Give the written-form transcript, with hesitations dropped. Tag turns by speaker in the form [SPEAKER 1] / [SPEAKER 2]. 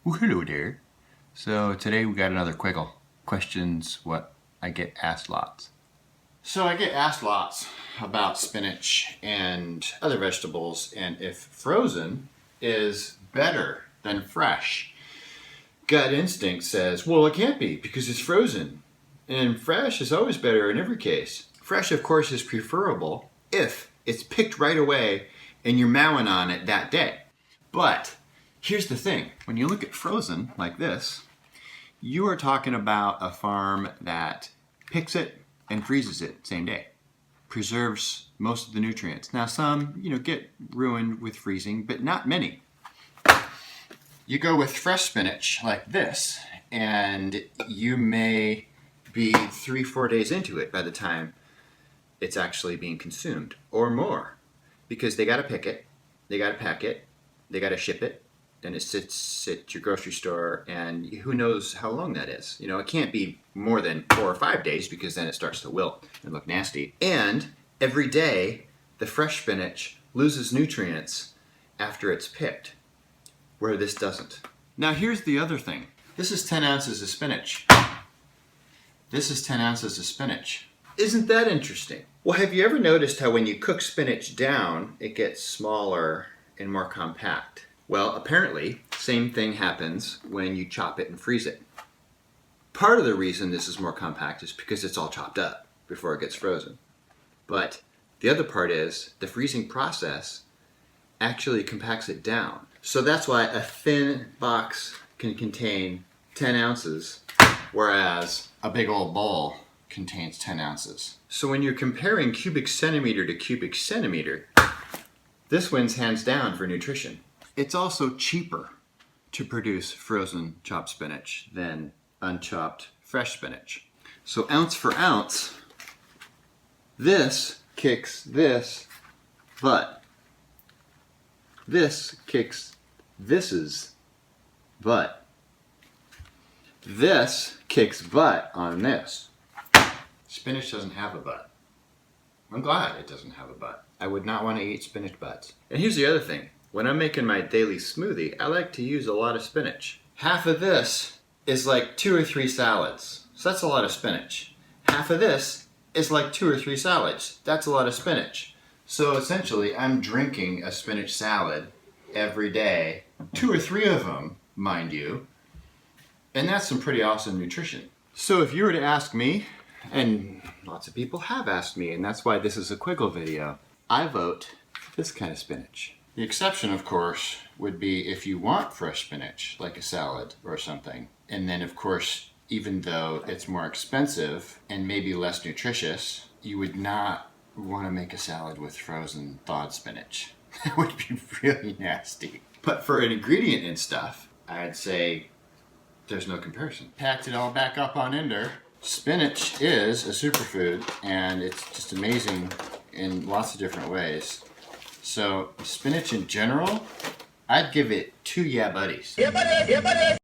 [SPEAKER 1] Well, hello there. So today we got another Quiggle. Questions what I get asked lots. So I get asked lots about spinach and other vegetables and if frozen is better than fresh. Gut instinct says, well, it can't be because it's frozen. And fresh is always better in every case. Fresh, of course, is preferable if it's picked right away and you're mowing on it that day. But here's the thing. When you look at frozen like this, you are talking about a farm that picks it and freezes it same day. Preserves most of the nutrients. Now some, get ruined with freezing, but not many. You go with fresh spinach like this, and you may be 3-4 days into it by the time it's actually being consumed, or more. Because they gotta pick it, they gotta pack it, they gotta ship it, then it sits at your grocery store, and who knows how long that is. It can't be more than 4 or 5 days because then it starts to wilt and look nasty. And every day, the fresh spinach loses nutrients after it's picked, where this doesn't. Now here's the other thing. This is 10 ounces of spinach. This is 10 ounces of spinach. Isn't that interesting? Well, have you ever noticed how when you cook spinach down, it gets smaller and more compact? Well, apparently, same thing happens when you chop it and freeze it. Part of the reason this is more compact is because it's all chopped up before it gets frozen. But the other part is the freezing process actually compacts it down. So that's why a thin box can contain 10 ounces, whereas a big old bowl contains 10 ounces. So when you're comparing cubic centimeter to cubic centimeter, this wins hands down for nutrition. It's also cheaper to produce frozen chopped spinach than unchopped fresh spinach. So ounce for ounce, this kicks this butt. This kicks this's butt. This kicks butt on this. Spinach doesn't have a butt. I'm glad it doesn't have a butt. I would not want to eat spinach butts. And here's the other thing. When I'm making my daily smoothie, I like to use a lot of spinach. Half of this is like 2 or 3 salads. So that's a lot of spinach. Half of this is like 2 or 3 salads. That's a lot of spinach. So essentially, I'm drinking a spinach salad every day. 2 or 3 of them, mind you. And that's some pretty awesome nutrition. So if you were to ask me, and lots of people have asked me, and that's why this is a Quiggle video, I vote for this kind of spinach. The exception, of course, would be if you want fresh spinach, like a salad or something. And then, of course, even though it's more expensive and maybe less nutritious, you would not want to make a salad with frozen thawed spinach. That would be really nasty. But for an ingredient and stuff, I'd say there's no comparison. Packed it all back up on Ender. Spinach is a superfood, and it's just amazing in lots of different ways. So spinach in general, I'd give it 2 yeah buddies. Yeah buddy, yeah buddy.